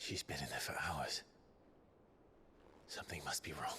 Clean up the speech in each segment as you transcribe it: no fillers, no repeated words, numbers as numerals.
She's been in there for hours. Something must be wrong.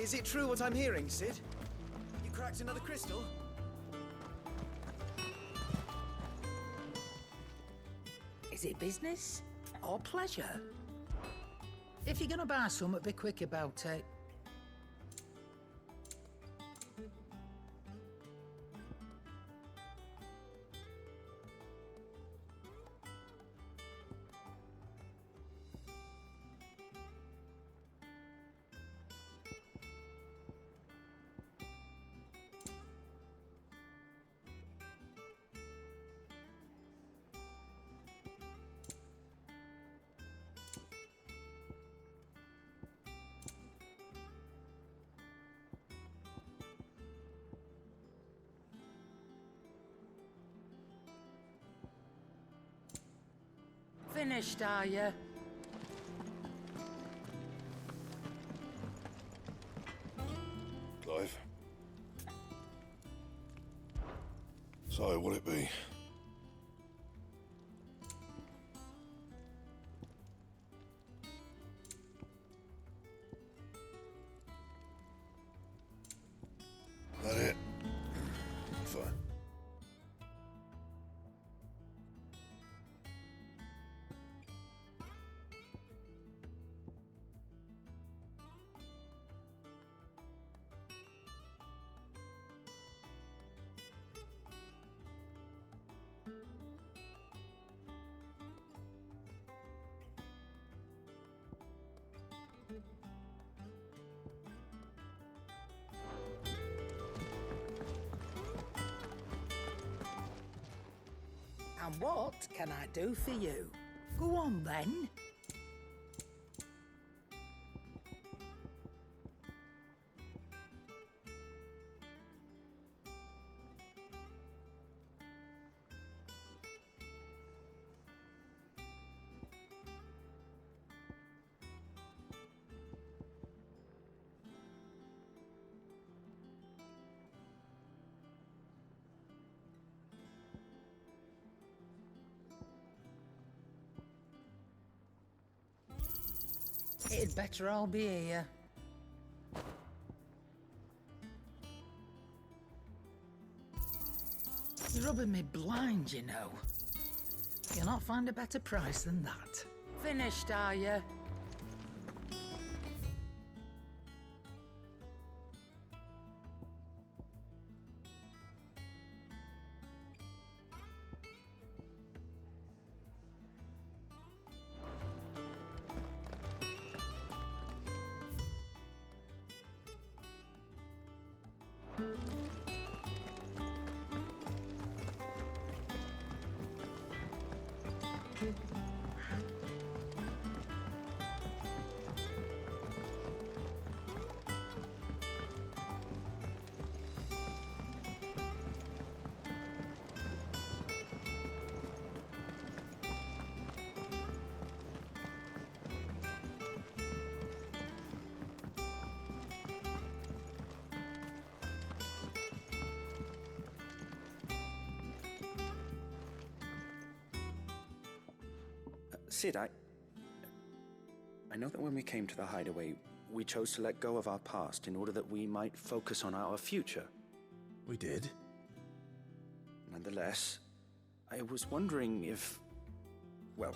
Is it true what I'm hearing, Cid? You cracked another crystal? Is it business or pleasure? If you're gonna buy something, be quick about it. Finished, are you? Clive. So, what'll it be? That it? Fine. And what can I do for you? Go on then. It'd better all be here. You're rubbing me blind, you know. You'll not find a better price than that. Finished, are you? Cid, I know that when we came to the hideaway, we chose to let go of our past in order that we might focus on our future. We did? Nonetheless, I was wondering if... Well,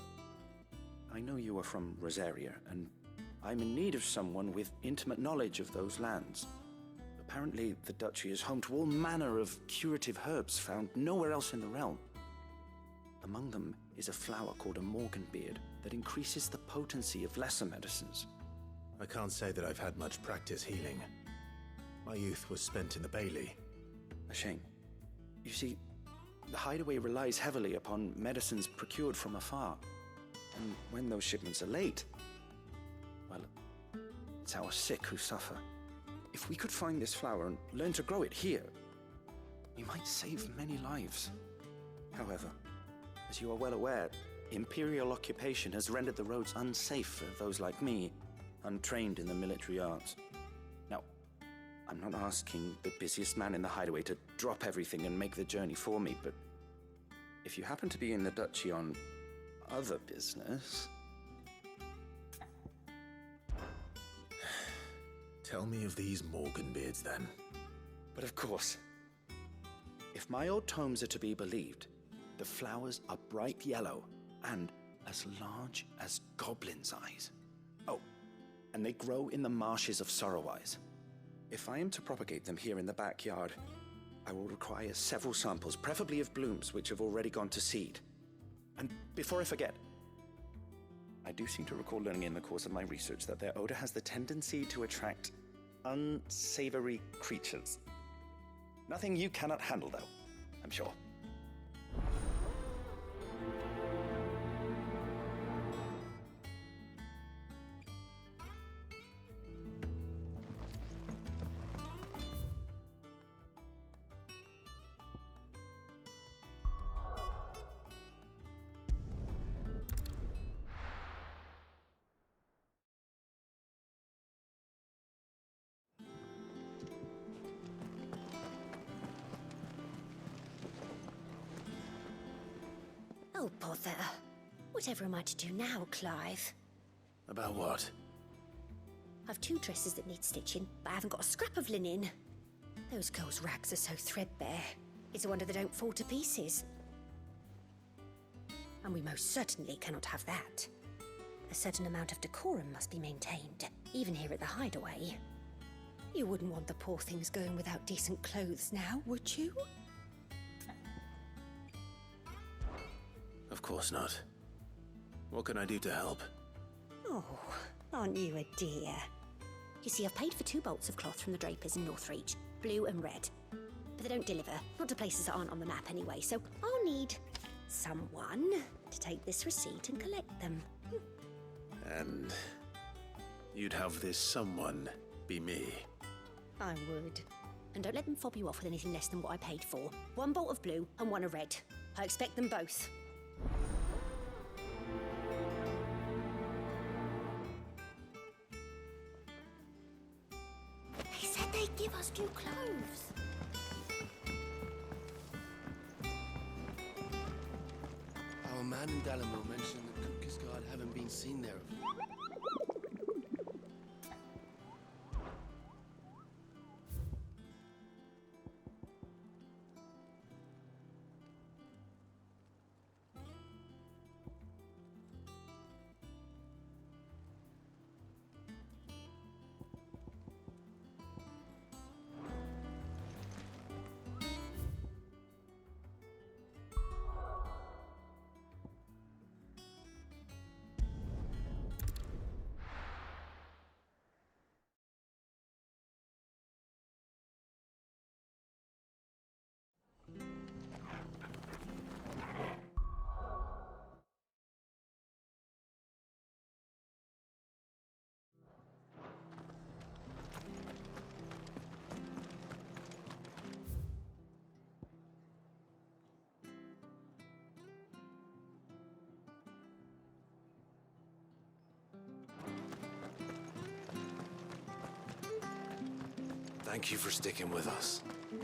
I know you are from Rosaria, and I'm in need of someone with intimate knowledge of those lands. Apparently, the duchy is home to all manner of curative herbs found nowhere else in the realm. Among them is a flower called a Morganbeard that increases the potency of lesser medicines. I can't say that I've had much practice healing. My youth was spent in the Bailey. A shame. You see, the Hideaway relies heavily upon medicines procured from afar. And when those shipments are late, well, it's our sick who suffer. If we could find this flower and learn to grow it here, we might save many lives. However, as you are well aware, Imperial occupation has rendered the roads unsafe for those like me, untrained in the military arts. Now, I'm not asking the busiest man in the Hideaway to drop everything and make the journey for me, but if you happen to be in the duchy on other business... Tell me of these Morganbeards, then. But of course, if my old tomes are to be believed, the flowers are bright yellow and as large as goblins' eyes. Oh, and they grow in the marshes of Sorrowwise. If I am to propagate them here in the backyard, I will require several samples, preferably of blooms which have already gone to seed. And before I forget, I do seem to recall learning in the course of my research that their odor has the tendency to attract unsavory creatures. Nothing you cannot handle, though, I'm sure. Oh, bother. Whatever am I to do now, Clive? About what? I've 2 dresses that need stitching, but I haven't got a scrap of linen. Those girls' rags are so threadbare. It's a wonder they don't fall to pieces. And we most certainly cannot have that. A certain amount of decorum must be maintained, even here at the Hideaway. You wouldn't want the poor things going without decent clothes now, would you? Of course not. What can I do to help? Oh, aren't you a dear? You see, I've paid for 2 bolts of cloth from the drapers in Northreach, blue and red. But they don't deliver, not to places that aren't on the map anyway, so I'll need someone to take this receipt and collect them. And you'd have this someone be me. I would. And don't let them fob you off with anything less than what I paid for. 1 bolt of blue and 1 of red. I expect them both. They said they'd give us new clothes. Our man in Dalamo mentioned that Cookies Guard haven't been seen there. Thank you for sticking with us.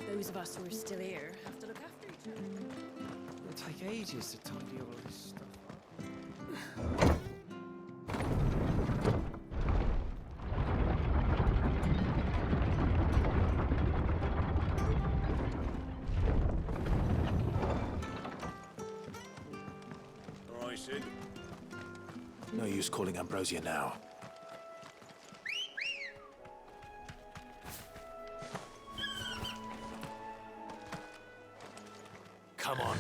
Those of us who are still here have to look after each other. It'll take ages to tidy all this stuff. All right, Sid. No use calling Ambrosia now. Come on.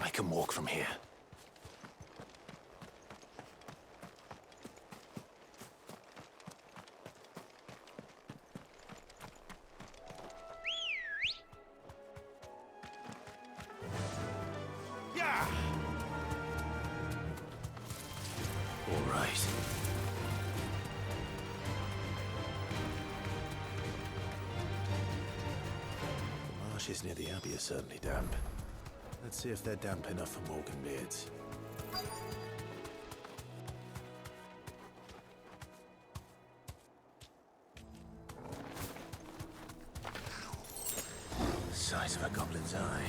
I can walk from here. Yeah! All right. The marshes near the Abbey are certainly damp. Let's see if they're damp enough for Morganbeards. Size of a goblin's eye.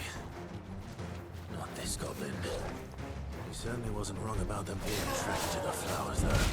Not this goblin. He certainly wasn't wrong about them being attracted to the flowers, though.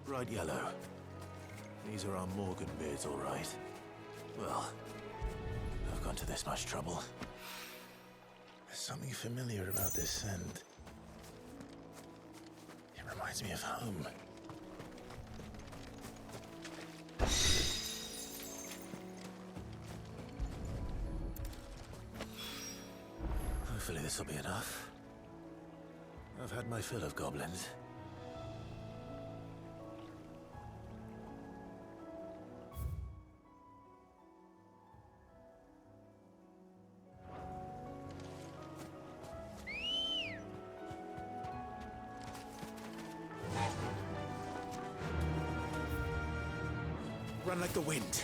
Bright yellow. These are our Morganbeards, all right. Well, I've gone to this much trouble. There's something familiar about this scent. It reminds me of home. Hopefully this will be enough. I've had my fill of goblins. Run like the wind.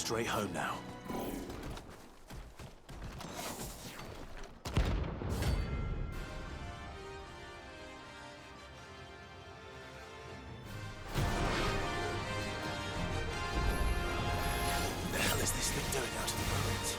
straight home now. What the hell is this thing doing out in the ruins?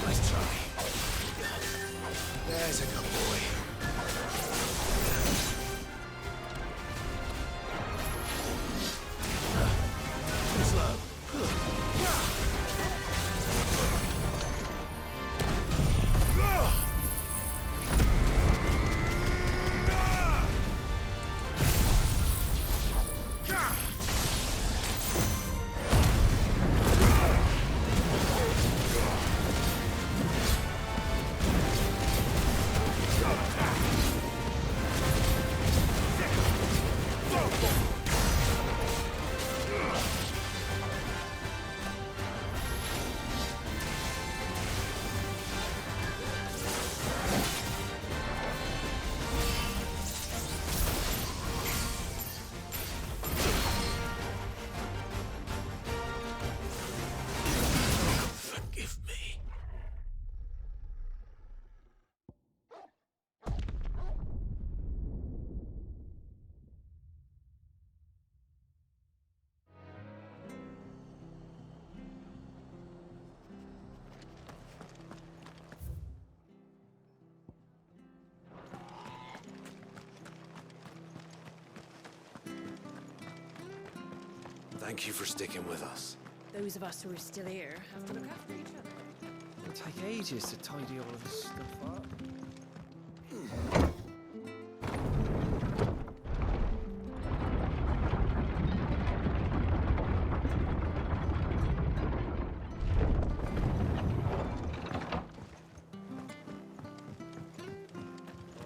Nice try. There's a good boy. Slow. Forgive me. Thank you for sticking with us. Those of us who are still here have to look after each other. It'll take ages to tidy all of this stuff up.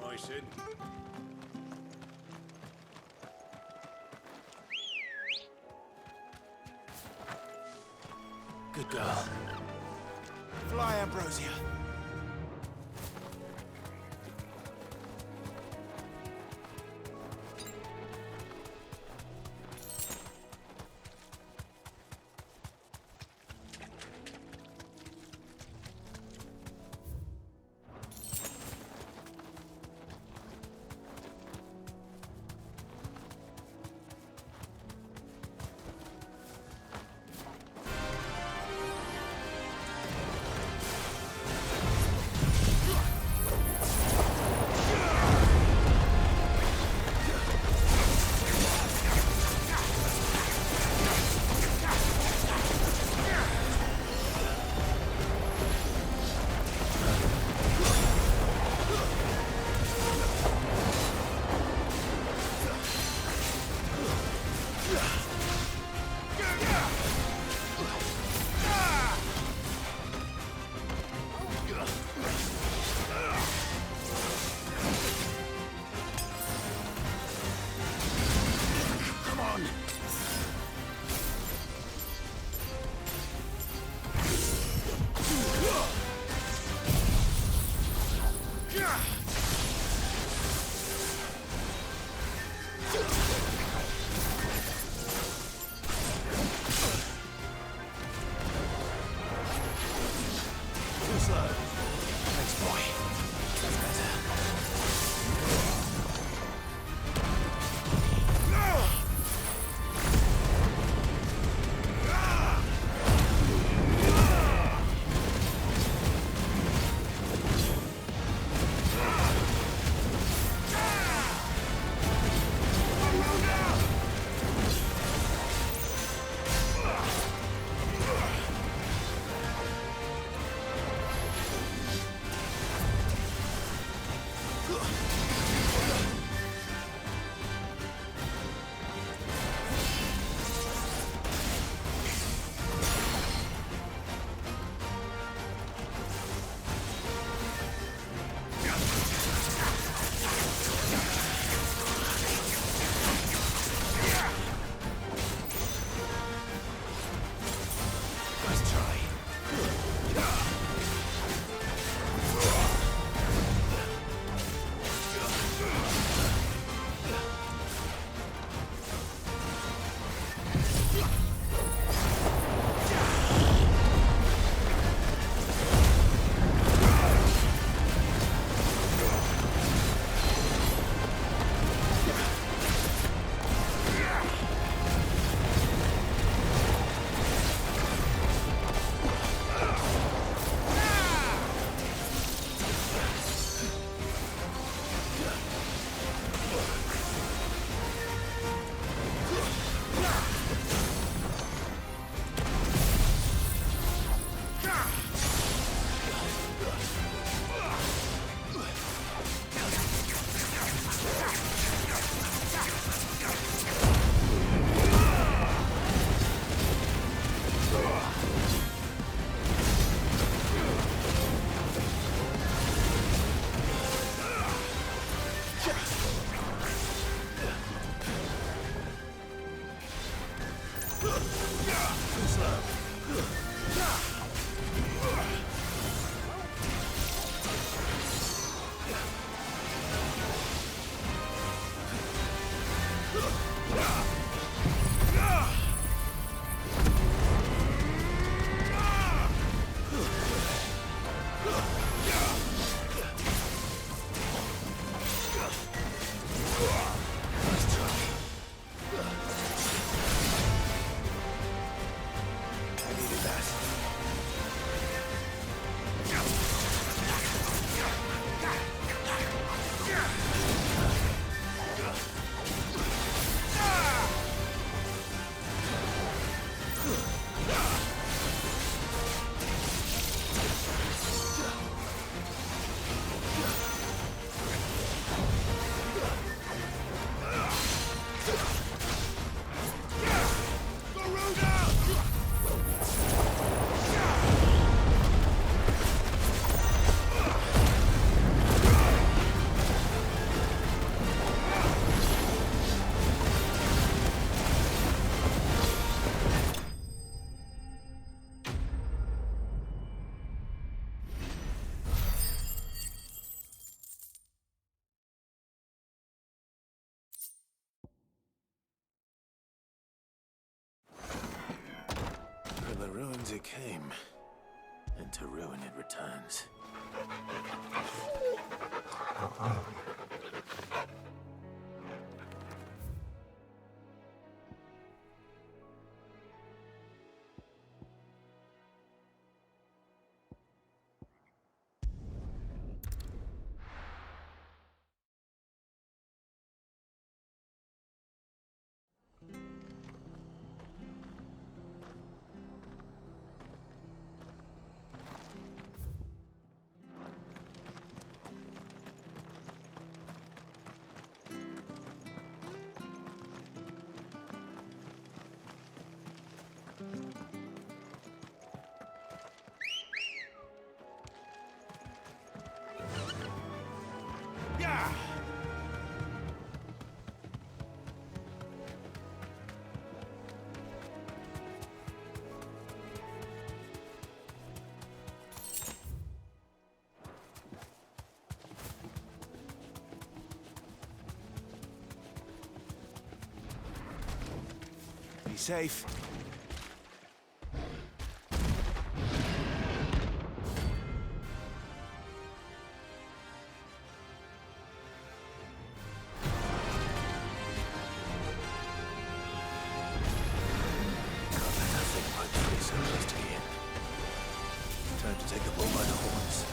All right, Sid. Good girl. Fly, Ambrosia. From the ruins it came, and to ruin it returns. Be safe. Time to take the bull by the horns.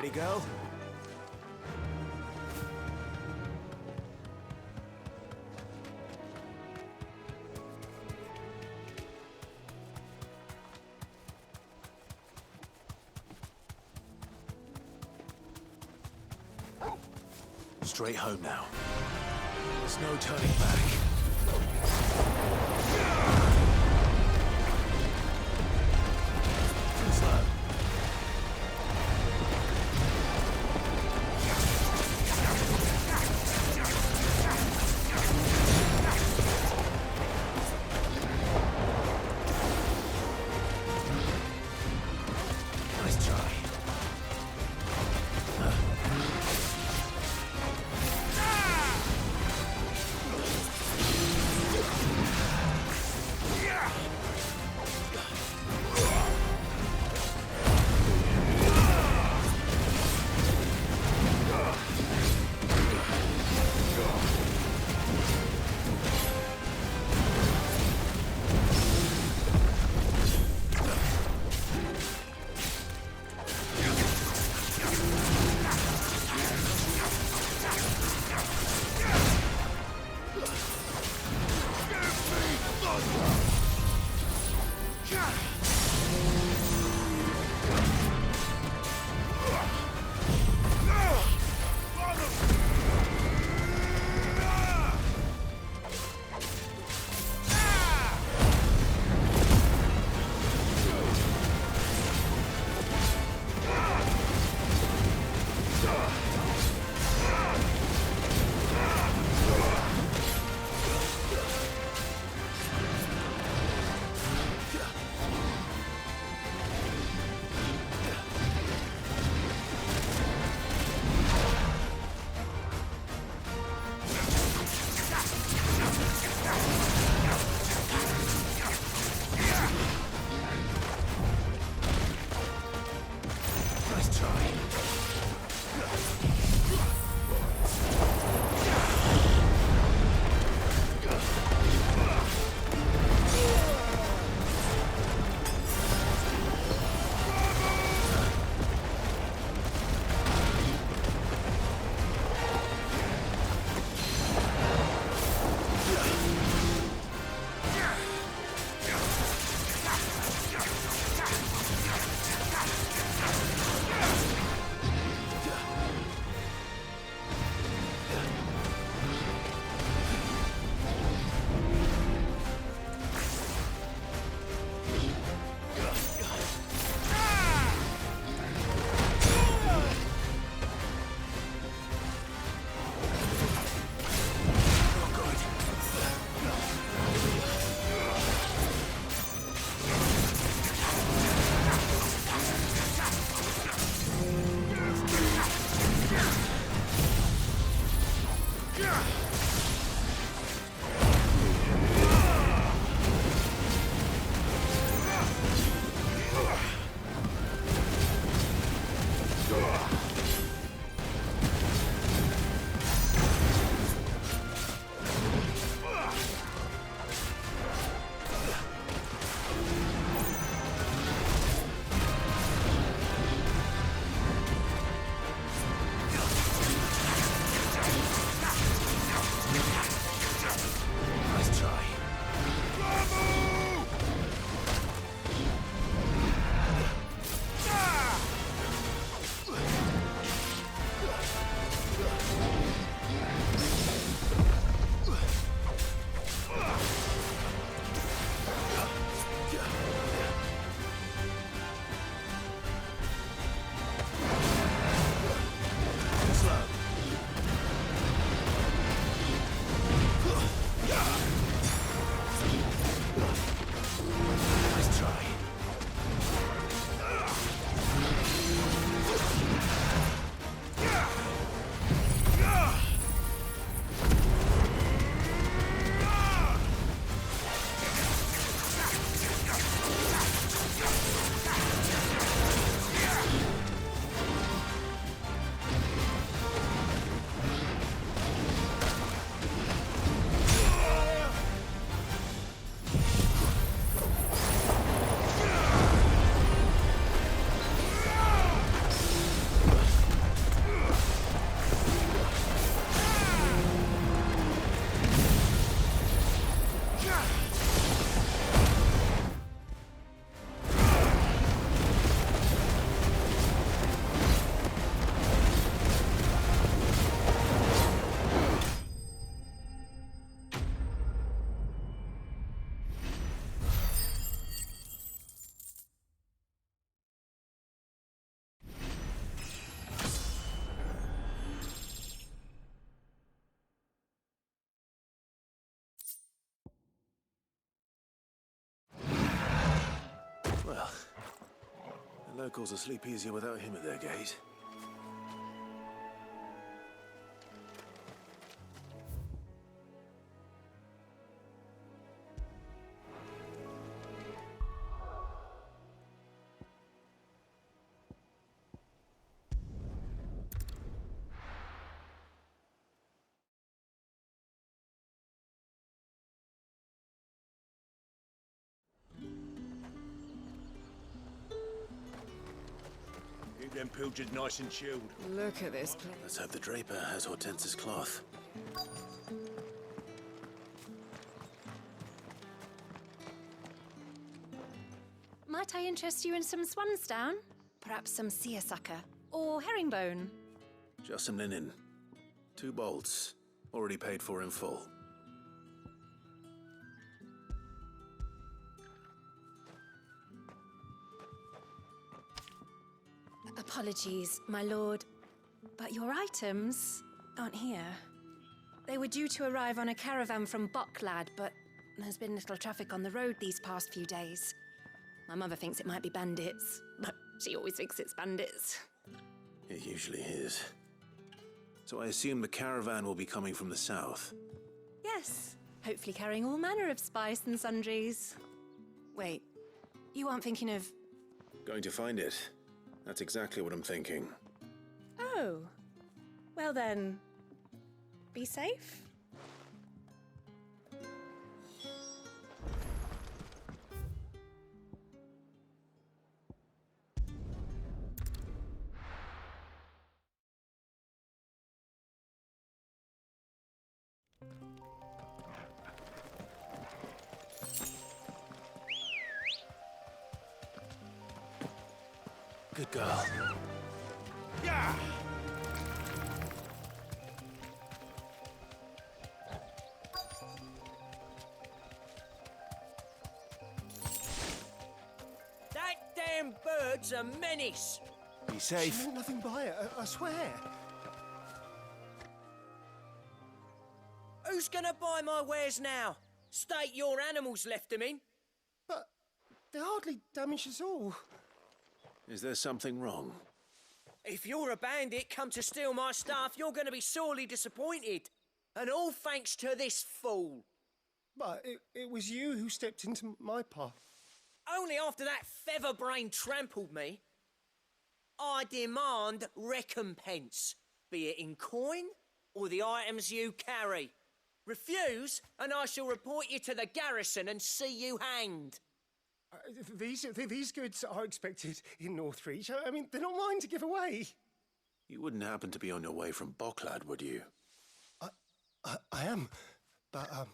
Ready, girl? Straight home now. There's no turning back. Too slow. Nice try. The locals will sleep easier without him at their gate. Keep them pilchards nice and chilled. Look at this place. Let's hope the Draper has Hortense's cloth. Might I interest you in some swansdown? Perhaps some seersucker or herringbone? Just some linen. 2 bolts. Already paid for in full. Apologies, my lord, but your items aren't here. They were due to arrive on a caravan from Bocklad, but there's been little traffic on the road these past few days. My mother thinks it might be bandits, but she always thinks it's bandits. It usually is. So I assume the caravan will be coming from the south. Yes, hopefully carrying all manner of spice and sundries. Wait, you aren't thinking of... Going to find it. That's exactly what I'm thinking. Oh, well then, be safe. Good girl. Yeah! That damn bird's a menace. Be safe. She meant nothing by it, I swear. Who's gonna buy my wares now? State your animals left them in. But they hardly damaged us all. Is there something wrong? If you're a bandit come to steal my stuff, you're gonna be sorely disappointed. And all thanks to this fool. But it was you who stepped into my path. Only after that featherbrain trampled me. I demand recompense, be it in coin or the items you carry. Refuse, and I shall report you to the garrison and see you hanged. These goods are expected in Northreach. I mean, they're not mine to give away. You wouldn't happen to be on your way from Bocklad, would you? I am, but did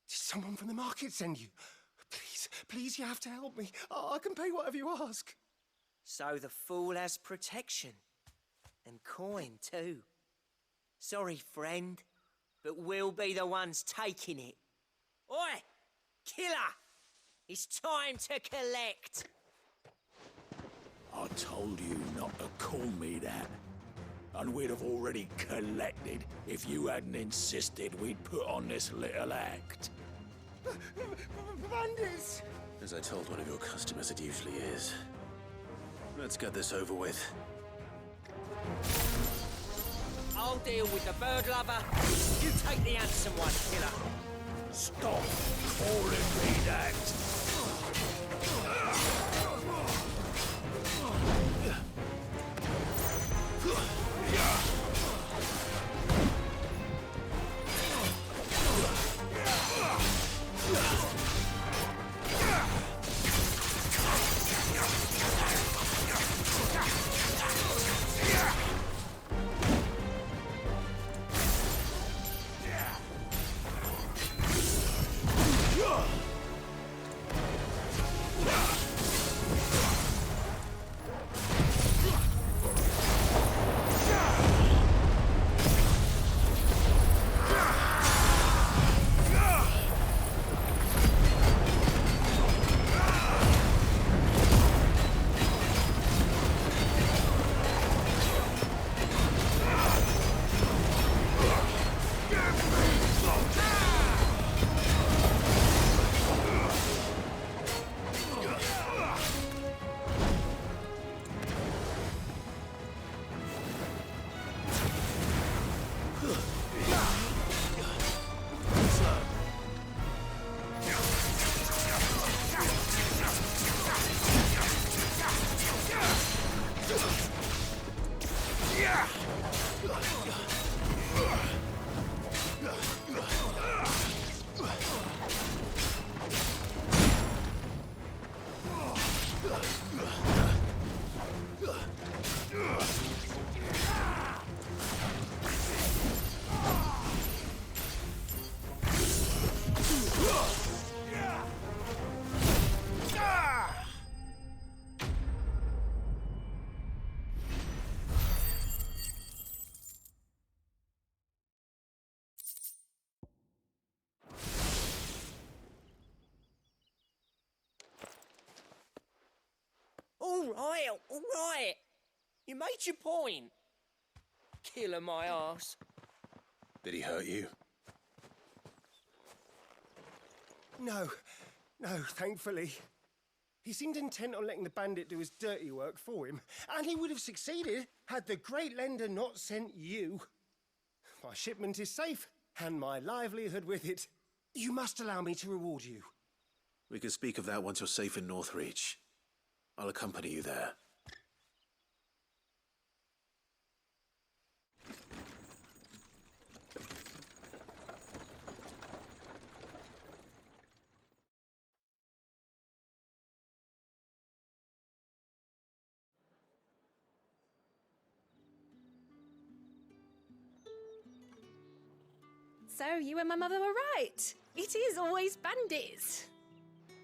someone from the market send you? Please, you have to help me. I can pay whatever you ask. So the fool has protection. And coin, too. Sorry, friend, but we'll be the ones taking it. Oi! Killer! It's time to collect! I told you not to call me that. And we'd have already collected if you hadn't insisted we'd put on this little act. Bandits! As I told one of your customers, it usually is. Let's get this over with. I'll deal with the bird lover. You take the handsome one, killer. Stop calling me that! all right. You made your point. Killer my ass. Did he hurt you? No, thankfully. He seemed intent on letting the bandit do his dirty work for him, and he would have succeeded had the Great Lender not sent you. My shipment is safe, and my livelihood with it. You must allow me to reward you. We can speak of that once you're safe in Northreach. I'll accompany you there. So, you and my mother were right. It is always bandits.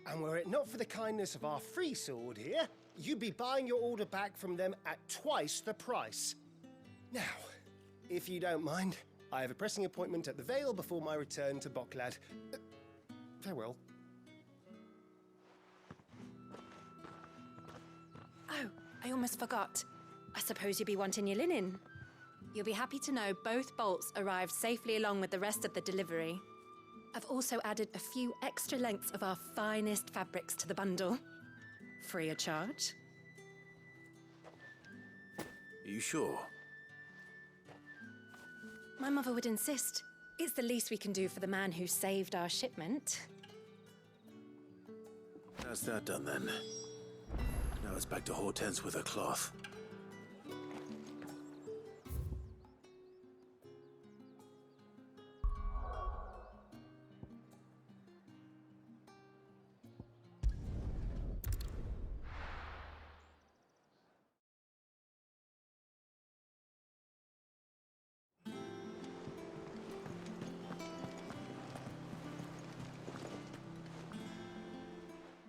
And were it not for the kindness of our free sword here, you'd be buying your order back from them at twice the price. Now, if you don't mind, I have a pressing appointment at the Vale before my return to Boklad. Farewell. Oh, I almost forgot. I suppose you'll be wanting your linen. You'll be happy to know both bolts arrived safely along with the rest of the delivery. I've also added a few extra lengths of our finest fabrics to the bundle. Free of charge. Are you sure? My mother would insist. It's the least we can do for the man who saved our shipment. That's that done then. Now it's back to Hortense with her cloth.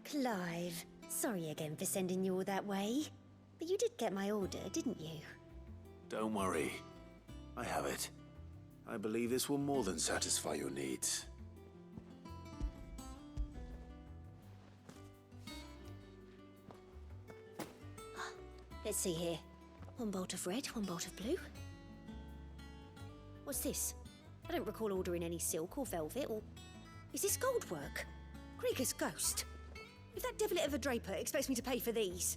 Clive, sorry again for sending you all that way. But you did get my order, didn't you? Don't worry. I have it. I believe this will more than satisfy your needs. Let's see here. One bolt of red, one bolt of blue. What's this? I don't recall ordering any silk or velvet or... Is this gold work? Krieger's ghost. If that devilet of a draper expects me to pay for these...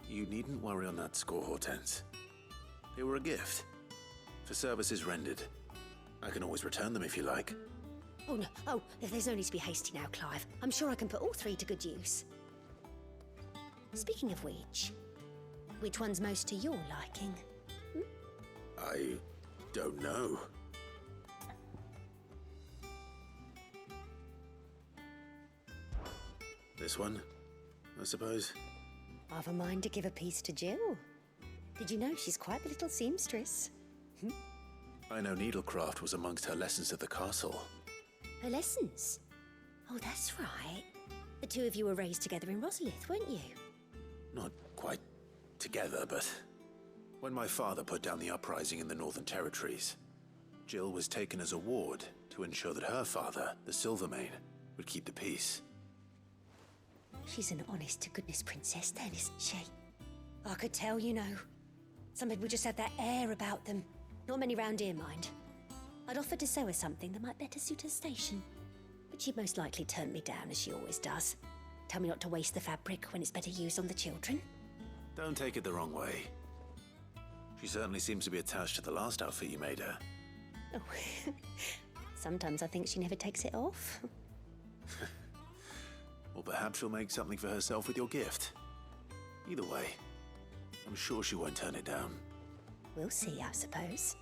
You needn't worry on that score, Hortense. They were a gift. For services rendered. I can always return them if you like. Oh, no. Oh, there's no need to be hasty now, Clive. I'm sure I can put all three to good use. Speaking of which one's most to your liking? I don't know. This one, I suppose. I've a mind to give a piece to Jill. Did you know she's quite the little seamstress? I know needlecraft was amongst her lessons at the castle. Her lessons? Oh, that's right. The two of you were raised together in Rosalith, weren't you? Not quite together, but when my father put down the uprising in the Northern Territories, Jill was taken as a ward to ensure that her father, the Silvermane, would keep the peace. She's an honest-to-goodness princess then, isn't she? I could tell, you know. Some people just have that air about them. Not many round here, mind. I'd offered to sew her something that might better suit her station. But she'd most likely turn me down, as she always does. Tell me not to waste the fabric when it's better used on the children. Don't take it the wrong way. She certainly seems to be attached to the last outfit you made her. Oh, sometimes I think she never takes it off. Or perhaps she'll make something for herself with your gift. Either way, I'm sure she won't turn it down. We'll see, I suppose.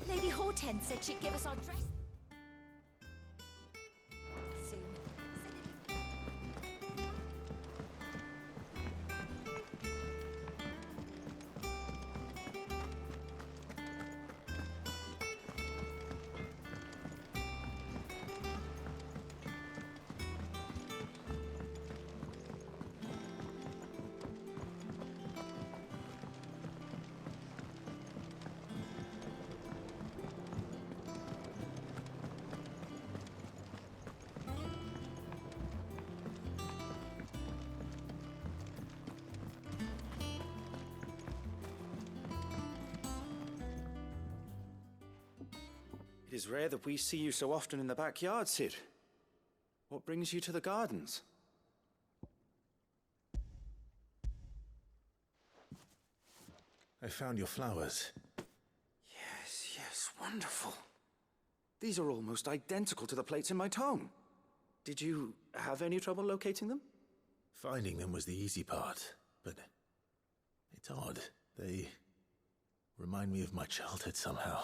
Lady Hortense said she'd give us our dress. Soon. It is rare that we see you so often in the backyard, Cid. What brings you to the gardens? I found your flowers. Yes, wonderful. These are almost identical to the plates in my tome. Did you have any trouble locating them? Finding them was the easy part, but it's odd. They remind me of my childhood somehow.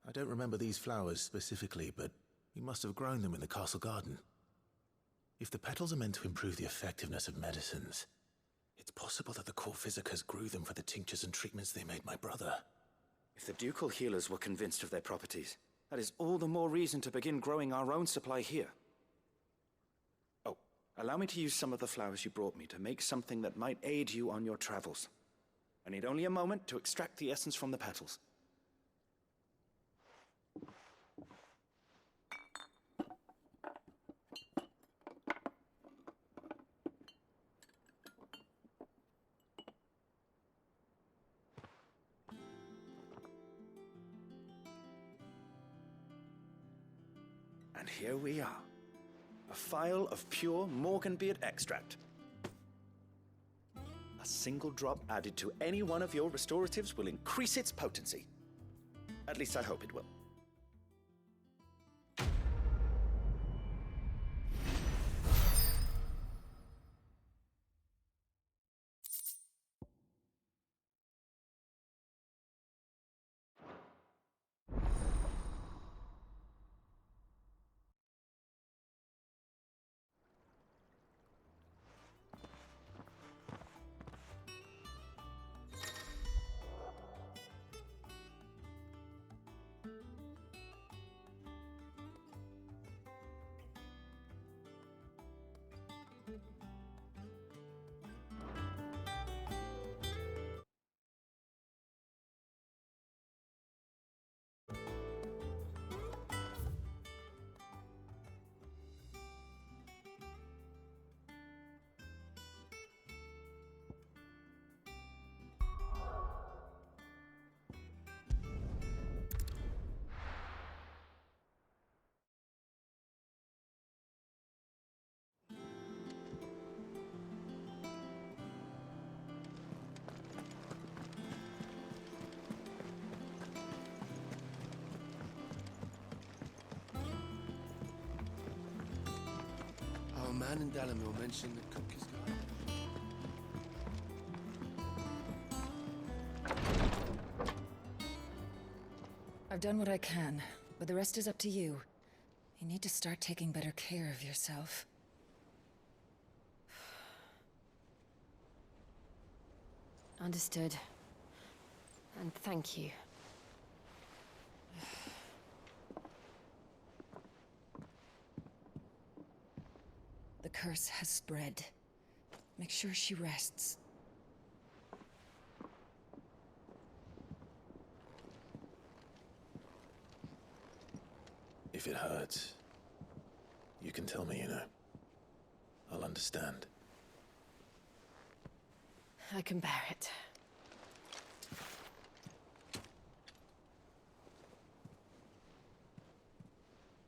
I don't remember these flowers specifically, but we must have grown them in the castle garden. If the petals are meant to improve the effectiveness of medicines, it's possible that the core physicers grew them for the tinctures and treatments they made my brother. If the ducal healers were convinced of their properties, that is all the more reason to begin growing our own supply here. Oh, allow me to use some of the flowers you brought me to make something that might aid you on your travels. I need only a moment to extract the essence from the petals. And here we are. A phial of pure Morganbeard extract. A single drop added to any one of your restoratives will increase its potency. At least I hope it will. Our man in Dalamil mentioned the cook is gone. I've done what I can, but the rest is up to you. You need to start taking better care of yourself. Understood. And thank you. The curse has spread. Make sure she rests. If it hurts, you can tell me, you know. I'll understand. I can bear it.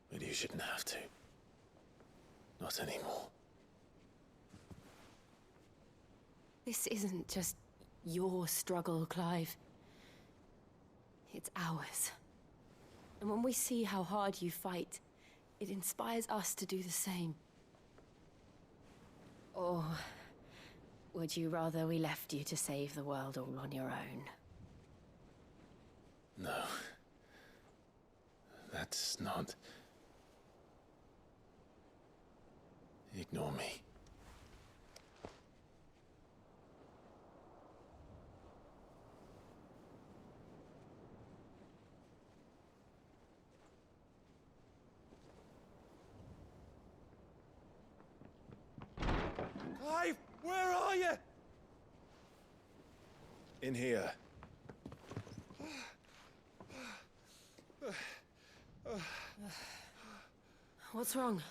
But you shouldn't have to. Not anymore. This isn't just your struggle, Clive. It's ours. And when we see how hard you fight, it inspires us to do the same. Or would you rather we left you to save the world all on your own? No. That's not... Ignore me. Clive, where are you? In here. What's wrong?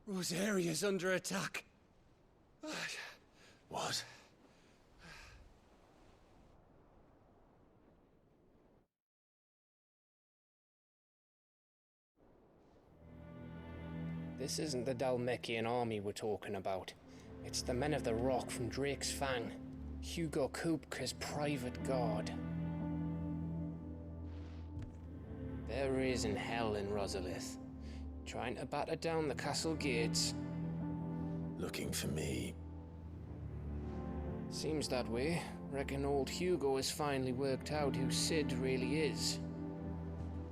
Rosaria's under attack. What? This isn't the Dalmekian army we're talking about. It's the men of the Rock from Drake's Fang. Hugo Kupka's private guard. There is in hell in Rosalith, trying to batter down the castle gates. Looking for me. Seems that way. Reckon old Hugo has finally worked out who Sid really is.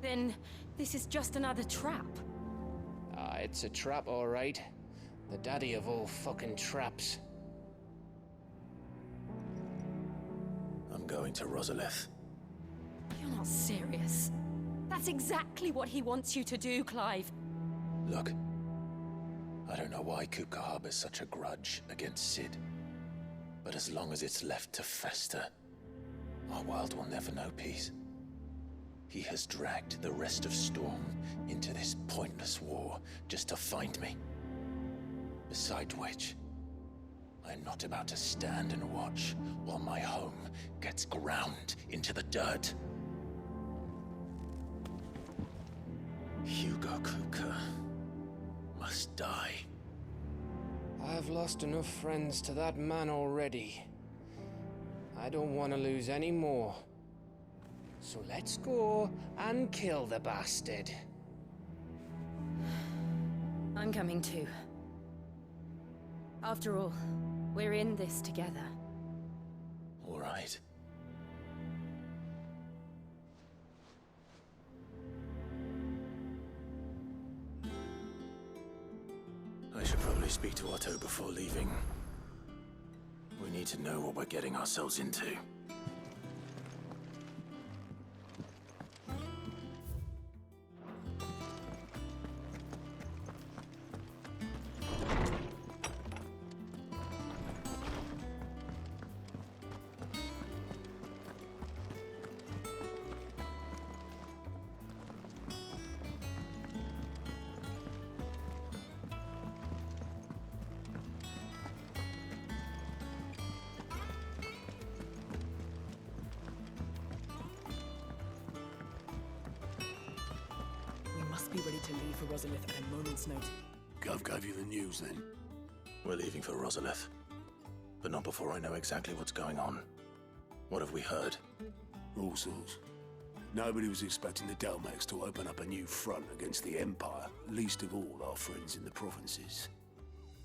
Then this is just another trap. Ah, it's a trap, all right. The daddy of all fucking traps. I'm going to Rosalith. You're not serious. That's exactly what he wants you to do, Clive. Look, I don't know why Kupka harbors such a grudge against Sid. But as long as it's left to fester, our world will never know peace. He has dragged the rest of Storm into this pointless war just to find me. Besides which, I'm not about to stand and watch while my home gets ground into the dirt. Hugo Kupka must die. I've lost enough friends to that man already. I don't want to lose any more. So let's go and kill the bastard. I'm coming too. After all, we're in this together. All right. I should probably speak to Otto before leaving. We need to know what we're getting ourselves into. Be ready to leave for Rosalith at a moment's notice. Gov gave you the news then? We're leaving for Rosalith. But not before I know exactly what's going on. What have we heard? All sorts. Nobody was expecting the Dalmeks to open up a new front against the Empire, least of all our friends in the provinces.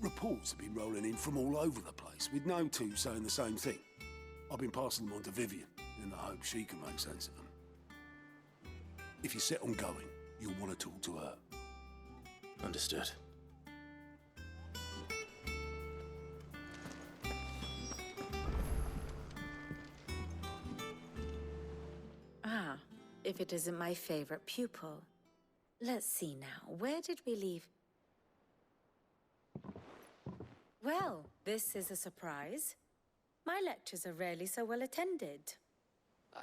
Reports have been rolling in from all over the place, with no two saying the same thing. I've been passing them on to Vivian, in the hope she can make sense of them. If you're set on going, you'll want to talk to her. Understood. Ah, if it isn't my favorite pupil. Let's see now, where did we leave? Well, this is a surprise. My lectures are rarely so well attended.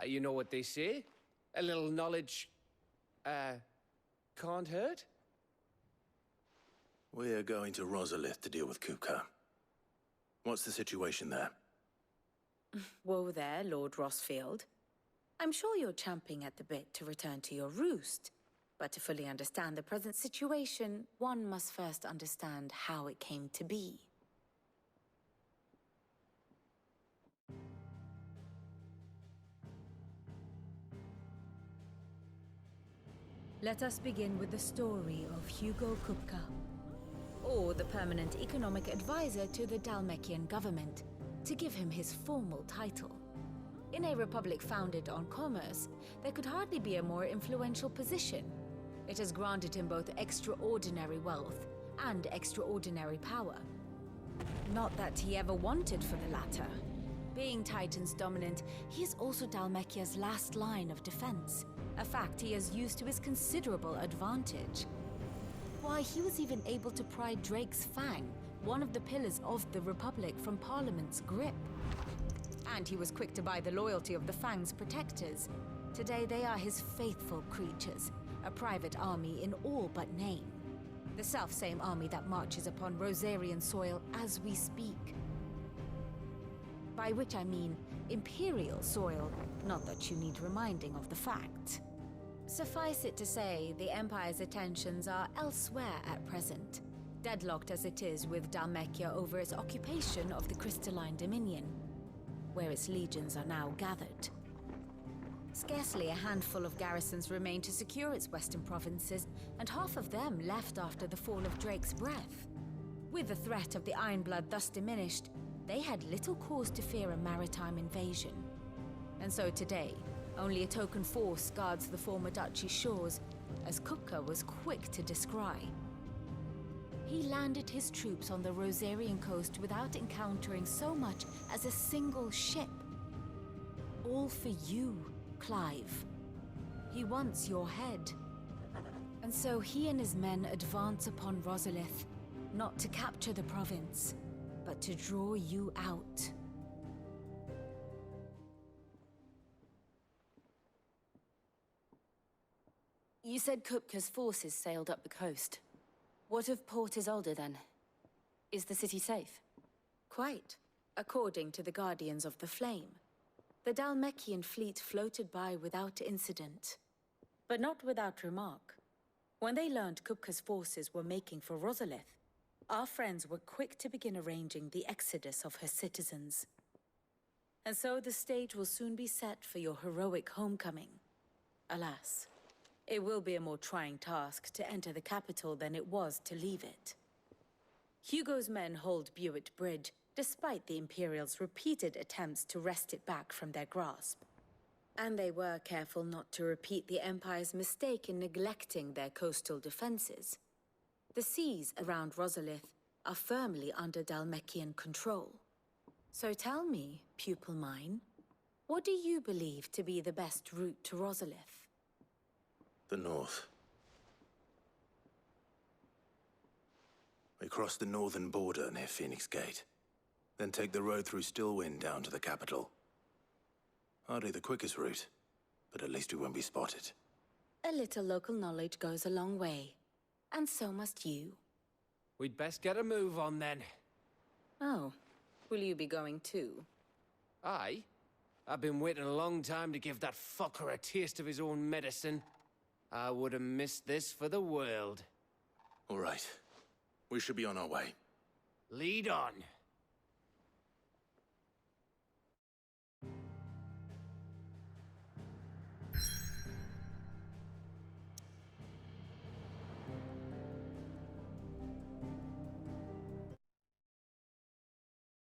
You know what they say? A little knowledge, can't hurt? We're going to Rosalith to deal with Kupka. What's the situation there? Whoa there, Lord Rossfield. I'm sure you're champing at the bit to return to your roost. But to fully understand the present situation, one must first understand how it came to be. Let us begin with the story of Hugo Kupka, or the permanent economic advisor to the Dalmekian government, to give him his formal title. In a republic founded on commerce, there could hardly be a more influential position. It has granted him both extraordinary wealth and extraordinary power. Not that he ever wanted for the latter. Being Titan's dominant, he is also Dalmekia's last line of defense, a fact he has used to his considerable advantage. Why, he was even able to pry Drake's Fang, one of the pillars of the Republic, from Parliament's grip. And he was quick to buy the loyalty of the Fang's protectors. Today they are his faithful creatures, a private army in all but name. The self-same army that marches upon Rosarian soil as we speak. By which I mean Imperial soil, not that you need reminding of the fact. Suffice it to say, the Empire's attentions are elsewhere at present. deadlocked as it is with Dhalmekia over its occupation of the Crystalline Dominion, where its legions are now gathered. Scarcely a handful of garrisons remain to secure its western provinces, and half of them left after the fall of Drake's Breath. With the threat of the Ironblood thus diminished, they had little cause to fear a maritime invasion. And so today, only a token force guards the former duchy's shores, as Kupka was quick to descry. He landed his troops on the Rosarian coast without encountering so much as a single ship. All for you, Clive. He wants your head. And so he and his men advance upon Rosalith, not to capture the province, but to draw you out. You said Kupka's forces sailed up the coast. What of Port Isolde, then? Is the city safe? Quite, according to the Guardians of the Flame. The Dhalmekian fleet floated by without incident. But not without remark. When they learned Kupka's forces were making for Rosalith, our friends were quick to begin arranging the exodus of her citizens. And so the stage will soon be set for your heroic homecoming. Alas, it will be a more trying task to enter the capital than it was to leave it. Hugo's men hold Buet Bridge, despite the Imperials' repeated attempts to wrest it back from their grasp. And they were careful not to repeat the Empire's mistake in neglecting their coastal defenses. The seas around Rosalith are firmly under Dhalmekian control. So tell me, pupil mine, what do you believe to be the best route to Rosalith? The north. We cross the northern border near Phoenix Gate, then take the road through Stillwind down to the capital. Hardly the quickest route, but at least we won't be spotted. A little local knowledge goes a long way, and so must you. We'd best get a move on then. Oh, will you be going too? Aye. I've been waiting a long time to give that fucker a taste of his own medicine. I would have missed this for the world. All right. We should be on our way. Lead on.